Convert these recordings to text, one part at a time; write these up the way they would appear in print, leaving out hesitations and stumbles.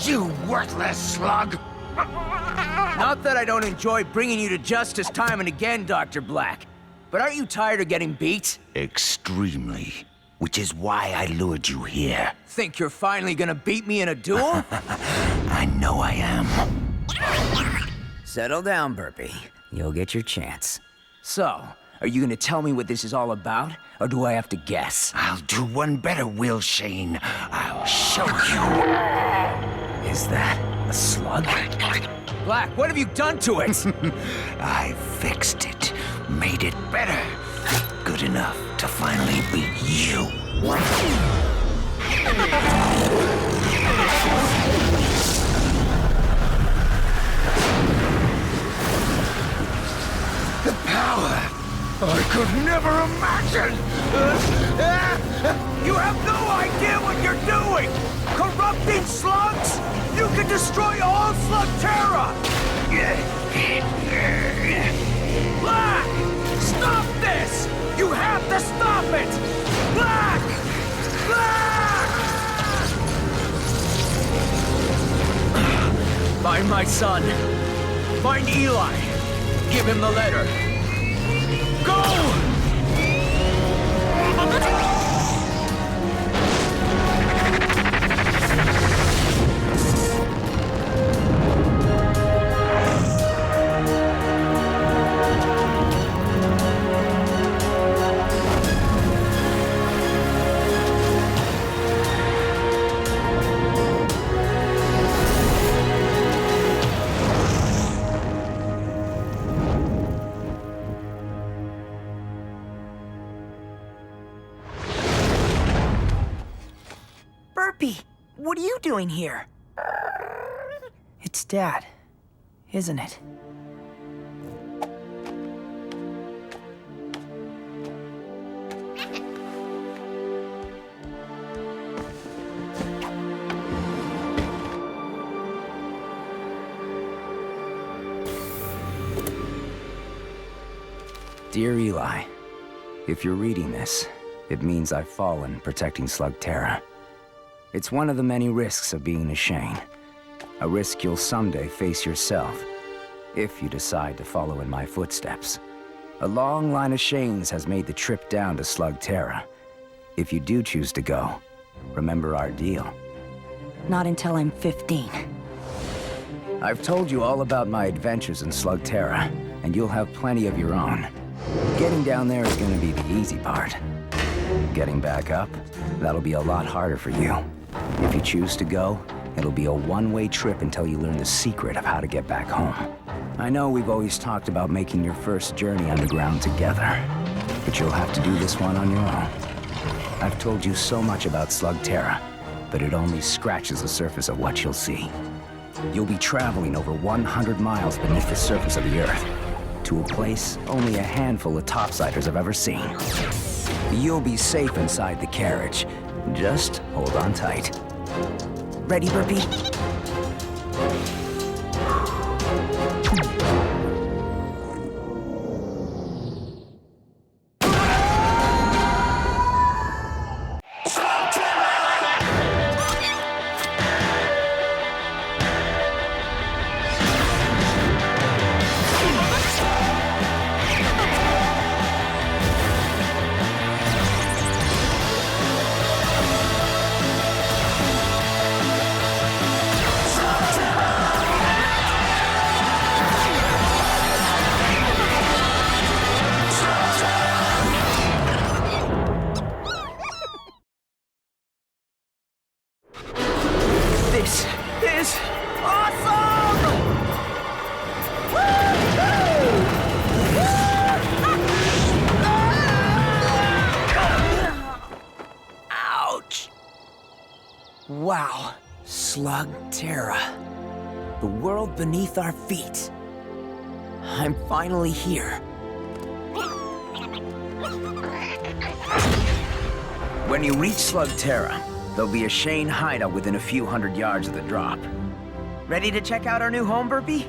You worthless slug! Not that I don't enjoy bringing you to justice time and again, Dr. Blakk. But aren't you tired of getting beat? Extremely. Which is why I lured you here. Think you're finally gonna beat me in a duel? I know I am. Settle down, Burpy. You'll get your chance. So, are you gonna tell me what this is all about? Or do I have to guess? I'll do one better, Will Shane. I'll show you. Is that a slug? Blakk, what have you done to it? I fixed it. Made it better. Good enough to finally beat you. The power I could never imagine! You have no idea what you're doing! Corrupting slugs? You can destroy all Slugterra! Blakk! Stop this! You have to stop it! Blakk! Blakk! Find my son. Find Eli. Give him the letter. Go! Burpy, what are you doing here? It's Dad, isn't it? Dear Eli, if you're reading this, it means I've fallen protecting Slugterra. It's one of the many risks of being a Shane. A risk you'll someday face yourself, if you decide to follow in my footsteps. A long line of Shanes has made the trip down to Slugterra. If you do choose to go, remember our deal. Not until I'm 15. I've told you all about my adventures in Slugterra, and you'll have plenty of your own. Getting down there is gonna be the easy part. Getting back up, that'll be a lot harder for you. If you choose to go, it'll be a one-way trip until you learn the secret of how to get back home. I know we've always talked about making your first journey underground together, but you'll have to do this one on your own. I've told you so much about Slugterra, but it only scratches the surface of what you'll see. You'll be traveling over 100 miles beneath the surface of the Earth, to a place only a handful of topsiders have ever seen. You'll be safe inside the carriage. Just hold on tight. Ready, Burpy? This is awesome! Ouch! Wow, Slugterra. The world beneath our feet. I'm finally here. When you reach Slugterra, there'll be a Shane hideout within a few hundred yards of the drop. Ready to check out our new home, Burpy?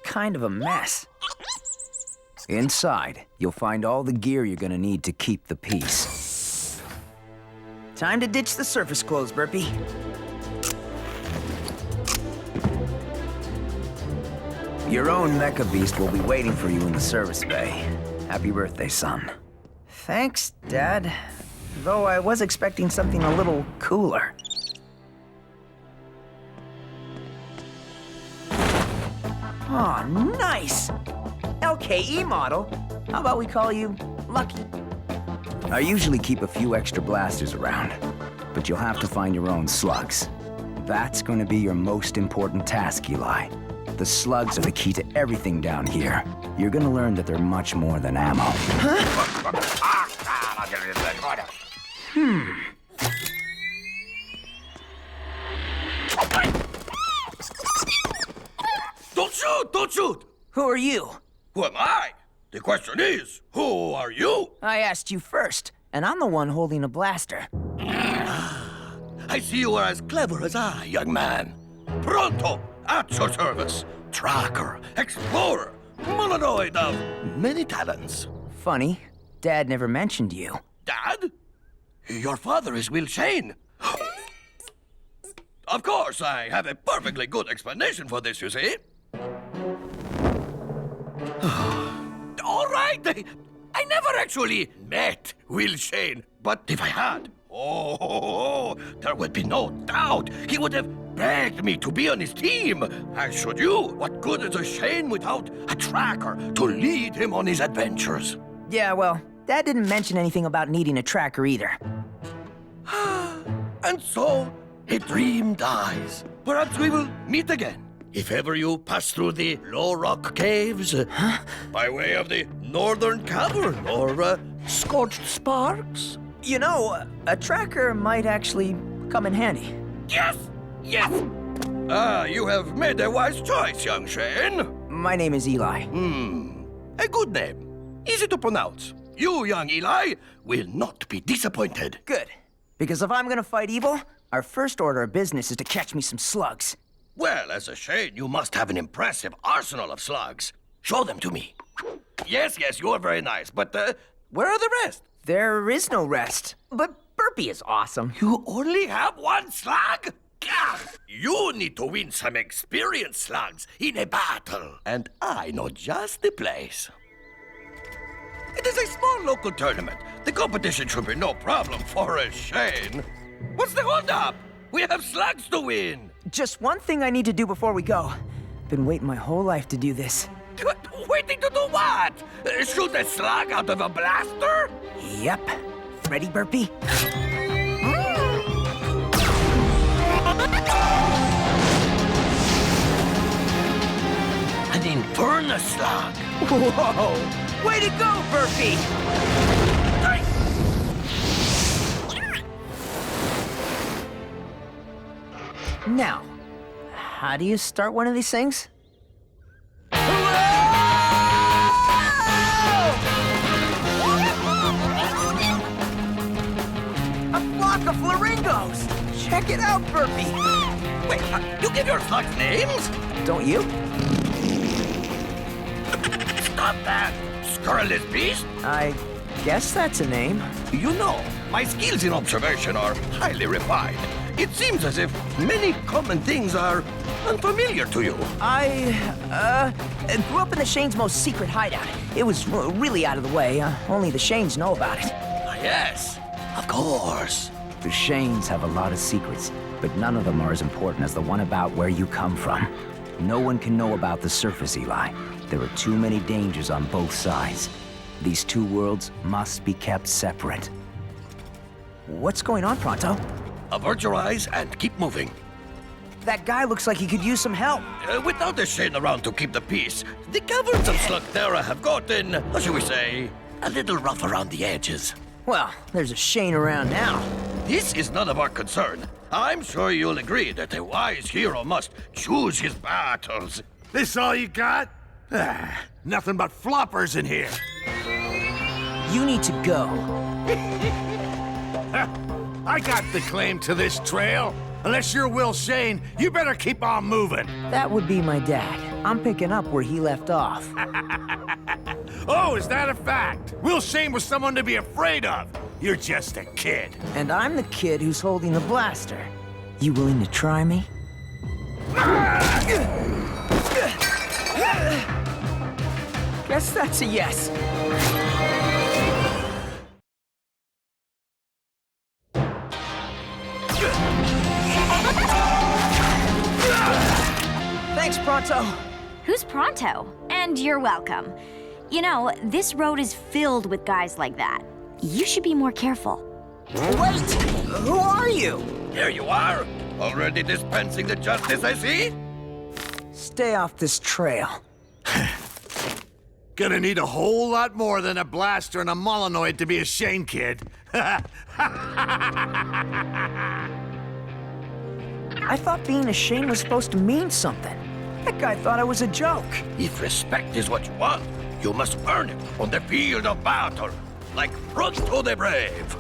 Kind of a mess. Inside, you'll find all the gear you're gonna need to keep the peace. Time to ditch the surface clothes, Burpy. Your own Mecha Beast will be waiting for you in the service bay. Happy birthday, son. Thanks, Dad. Though I was expecting something a little cooler. Oh, nice! LKE model. How about we call you Lucky? I usually keep a few extra blasters around, but you'll have to find your own slugs. That's going to be your most important task, Eli. The slugs are the key to everything down here. You're going to learn that they're much more than ammo. Don't shoot! Don't shoot! Who are you? Who am I? The question is, who are you? I asked you first, and I'm the one holding a blaster. I see you are as clever as I, young man. Pronto, at your service. Tracker, explorer, molenoid of many talents. Funny, Dad never mentioned you. Dad? Your father is Will Shane. Of course, I have a perfectly good explanation for this, you see. All right, I never actually met Will Shane, but if I had, there would be no doubt he would have begged me to be on his team. As should you. What good is a Shane without a tracker to lead him on his adventures? Yeah, well, Dad didn't mention anything about needing a tracker either. And so, a dream dies. Perhaps we will meet again. If ever you pass through the Low Rock Caves, by way of the Northern Cavern, or Scorched Sparks. You know, a tracker might actually come in handy. Yes! Yes! You have made a wise choice, young Shane. My name is Eli. A good name. Easy to pronounce. You, young Eli, will not be disappointed. Good. Because if I'm gonna fight evil, our first order of business is to catch me some slugs. Well, as a Shane, you must have an impressive arsenal of slugs. Show them to me. Yes, you are very nice, but where are the rest? There is no rest. But Burpy is awesome. You only have one slug? Gah! You need to win some experienced slugs in a battle. And I know just the place. It is a small local tournament. The competition should be no problem for a Shane. What's the holdup? We have slugs to win. Just one thing I need to do before we go. Been waiting my whole life to do this. Waiting to do what? Shoot a slug out of a blaster? Yep. Ready, Burpy? An infernal slug. Whoa! Way to go, Burpy! Now, how do you start one of these things? A flock of flamingos! Check it out, Burpy! Wait, you give your slugs names? Don't you? Stop that, scurrilous beast! I guess that's a name. You know, my skills in observation are highly refined. It seems as if many common things are unfamiliar to you. I grew up in the Shane's most secret hideout. It was really out of the way. Only the Shanes know about it. Yes, of course. The Shanes have a lot of secrets, but none of them are as important as the one about where you come from. No one can know about the surface, Eli. There are too many dangers on both sides. These two worlds must be kept separate. What's going on, Pronto? Avert your eyes and keep moving. That guy looks like he could use some help. Without a Shane around to keep the peace, the caverns of Slugterra have gotten, how shall we say, a little rough around the edges. Well, there's a Shane around now. This is none of our concern. I'm sure you'll agree that a wise hero must choose his battles. This all you got? Nothing but floppers in here. You need to go. I got the claim to this trail. Unless you're Will Shane, you better keep on moving. That would be my dad. I'm picking up where he left off. Oh, is that a fact? Will Shane was someone to be afraid of. You're just a kid. And I'm the kid who's holding the blaster. You willing to try me? Guess that's a yes. Thanks, Pronto. Who's Pronto? And you're welcome. You know, this road is filled with guys like that. You should be more careful. Wait! Who are you? Here you are. Already dispensing the justice, I see? Stay off this trail. Gonna need a whole lot more than a blaster and a molenoid to be a Shane kid. I thought being a Shane was supposed to mean something. That guy thought I was a joke. If respect is what you want, you must earn it on the field of battle, like Pronto the Brave.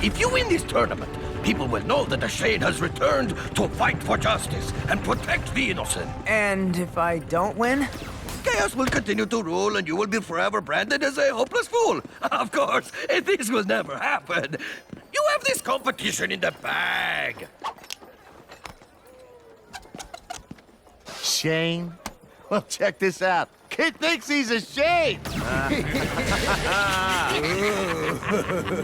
If you win this tournament, people will know that the Shane has returned to fight for justice and protect the innocent. And if I don't win? Chaos will continue to rule and you will be forever branded as a hopeless fool. Of course, this will never happen. You have this competition in the bag. Shane? Well, check this out. Kid thinks he's a Shane.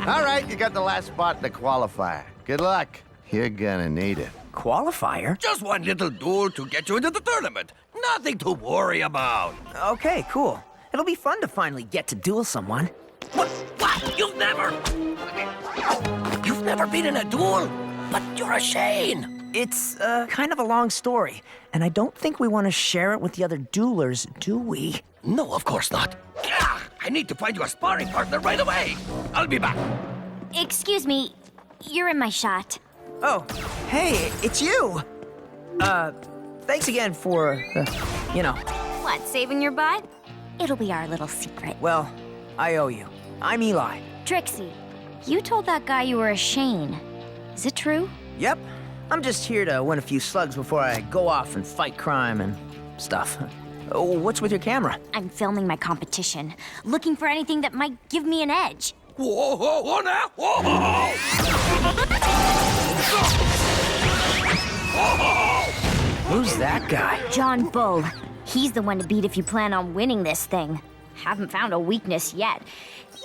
All right, you got the last spot in the qualifier. Good luck. You're gonna need it. Qualifier? Just one little duel to get you into the tournament. Nothing to worry about. Okay, cool. It'll be fun to finally get to duel someone. What? You've never been in a duel? But you're a Shane. It's, kind of a long story, and I don't think we want to share it with the other duelers, do we? No, of course not. I need to find you a sparring partner right away. I'll be back. Excuse me, you're in my shot. Oh, hey, it's you! Thanks again for, you know. What, saving your butt? It'll be our little secret. Well, I owe you. I'm Eli. Trixie, you told that guy you were a Shane. Is it true? Yep. I'm just here to win a few slugs before I go off and fight crime and stuff. Oh, what's with your camera? I'm filming my competition, looking for anything that might give me an edge. Whoa, whoa, whoa, now! Whoa! Who's that guy? John Bull. He's the one to beat if you plan on winning this thing. Haven't found a weakness yet,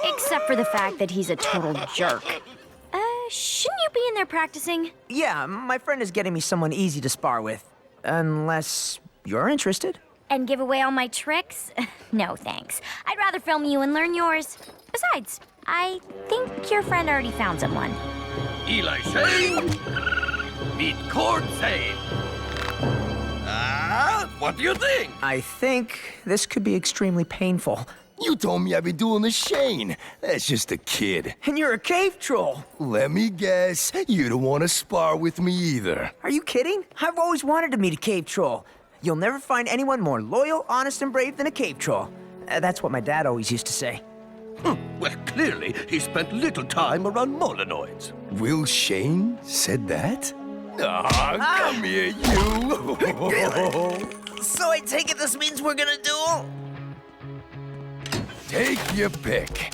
except for the fact that he's a total jerk. Shouldn't you be in there practicing? Yeah, my friend is getting me someone easy to spar with. Unless you're interested. And give away all my tricks? No, thanks. I'd rather film you and learn yours. Besides, I think your friend already found someone. Eli Shane, meet Kord Zane. What do you think? I think this could be extremely painful. You told me I'd be dueling a Shane. That's just a kid. And you're a cave troll. Let me guess, you don't want to spar with me either. Are you kidding? I've always wanted to meet a cave troll. You'll never find anyone more loyal, honest, and brave than a cave troll. That's what my dad always used to say. Well, clearly, he spent little time around molenoids. Will Shane said that? Come here, you. So I take it this means we're gonna duel? Take your pick.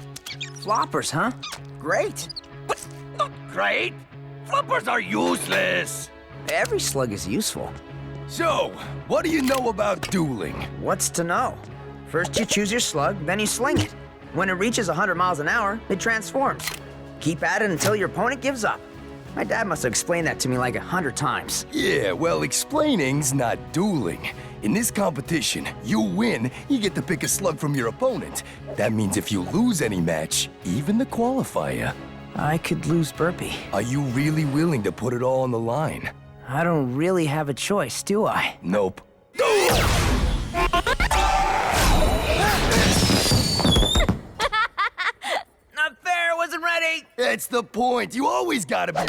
Floppers, huh? Great. But not great. Floppers are useless. Every slug is useful. So, what do you know about dueling? What's to know? First you choose your slug, then you sling it. When it reaches 100 miles an hour, it transforms. Keep at it until your opponent gives up. My dad must have explained that to me like 100 times. Yeah, well, explaining's not dueling. In this competition, you win, you get to pick a slug from your opponent. That means if you lose any match, even the qualifier. I could lose Burpy. Are you really willing to put it all on the line? I don't really have a choice, do I? Nope. Not fair! That's the point. You always gotta be...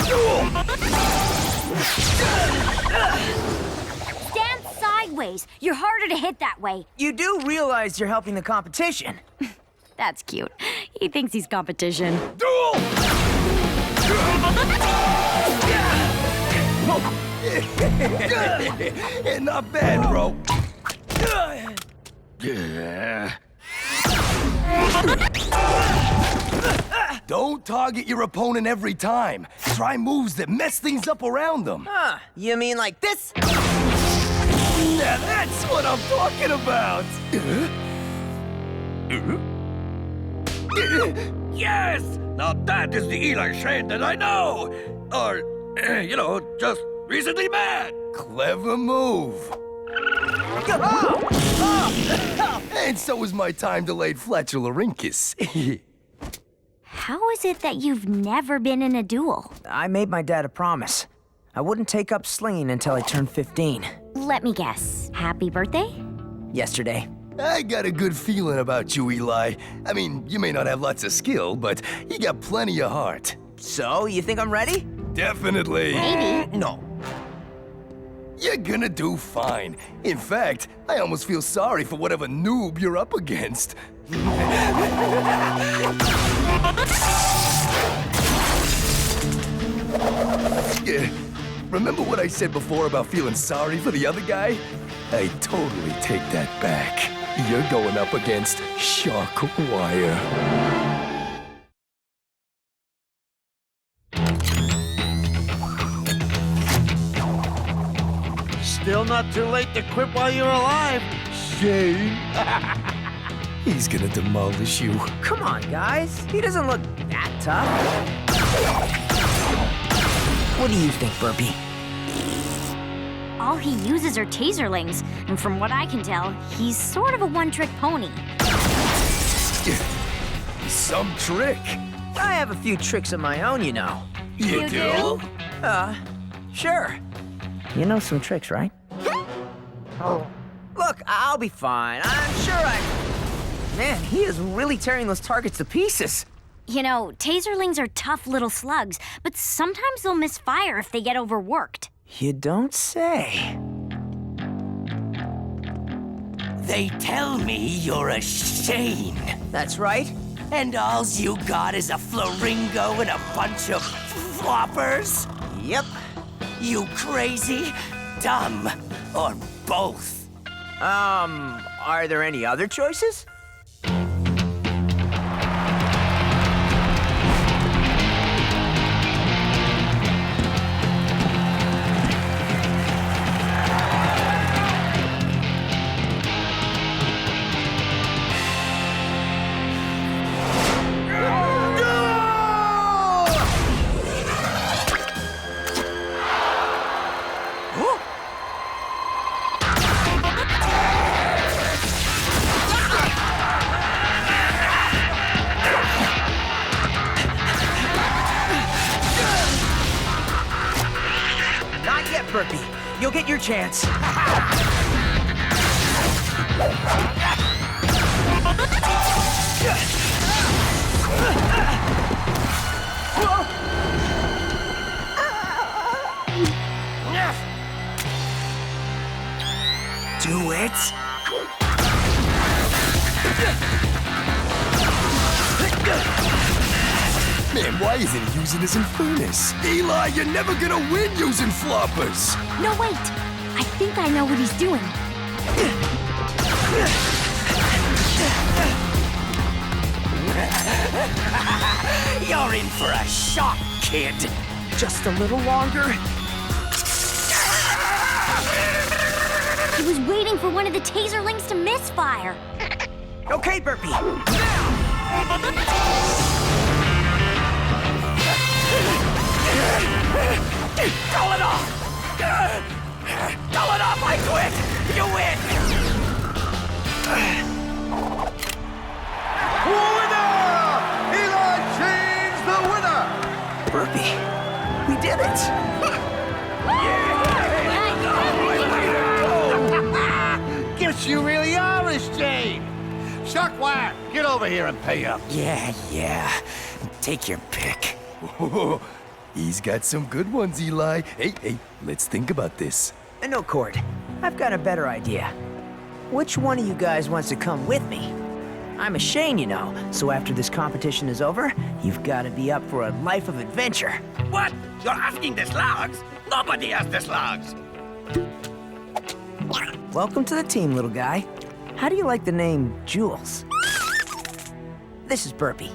Stand sideways. You're harder to hit that way. You do realize you're helping the competition. That's cute. He thinks he's competition. Duel! Not bad, bro. Don't target your opponent every time. Try moves that mess things up around them. Huh, you mean like this? Yeah, that's what I'm talking about. Yes! Now that is the Eli Shane that I know! Or, just recently met! Clever move. And so is my time-delayed flatularincus. How is it that you've never been in a duel? I made my dad a promise. I wouldn't take up slinging until I turned 15. Let me guess. Happy birthday? Yesterday. I got a good feeling about you, Eli. I mean, you may not have lots of skill, but you got plenty of heart. So, you think I'm ready? Definitely. Maybe. No. You're gonna do fine. In fact, I almost feel sorry for whatever noob you're up against. Remember what I said before about feeling sorry for the other guy? I totally take that back. You're going up against Shockwire. Still not too late to quit while you're alive, Shane. He's gonna demolish you. Come on, guys. He doesn't look that tough. What do you think, Burpy? All he uses are Tazerlings, and from what I can tell, he's sort of a one-trick pony. Some trick. I have a few tricks of my own, you know. You do? Sure. You know some tricks, right? Oh. Look, I'll be fine. I'm sure Man, he is really tearing those targets to pieces. You know, Tazerlings are tough little slugs, but sometimes they'll misfire if they get overworked. You don't say. They tell me you're a Shane. That's right. And alls you got is a flaringo and a bunch of floppers? Yep. You crazy, dumb, or both? Are there any other choices? Burpy, you'll get your chance. Do it. Man, why isn't he using his Infernus? Eli, you're never gonna win using floppers! No, wait. I think I know what he's doing. You're in for a shock, kid. Just a little longer. He was waiting for one of the Tazerlings to misfire. Okay, Burpy. Call it off! Call it off, I quit! You win! Winner! Eli Shane's the winner! Burpy, we did it! Guess you really are a Shane! Shockwire, get over here and pay up. Yeah. Take your pick. Oh, he's got some good ones, Eli. Hey, let's think about this. No, Kord. I've got a better idea. Which one of you guys wants to come with me? I'm a Shane, you know, so after this competition is over, you've got to be up for a life of adventure. What? You're asking the slugs? Nobody has the slugs. Welcome to the team, little guy. How do you like the name Joules? This is Burpy.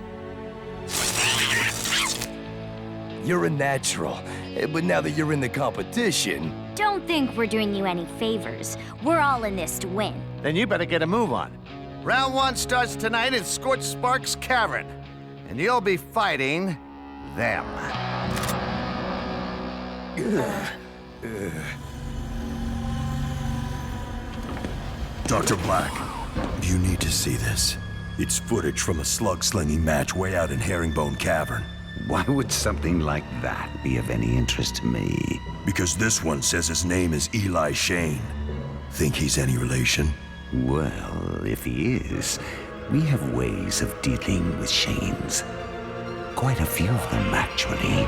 You're a natural, but now that you're in the competition... Don't think we're doing you any favors. We're all in this to win. Then you better get a move on. Round 1 starts tonight in Scorched Sparks Cavern. And you'll be fighting... them. Dr. Blakk, you need to see this. It's footage from a slug-slinging match way out in Herringbone Cavern. Why would something like that be of any interest to me? Because this one says his name is Eli Shane. Think he's any relation? Well, if he is, we have ways of dealing with Shanes. Quite a few of them, actually.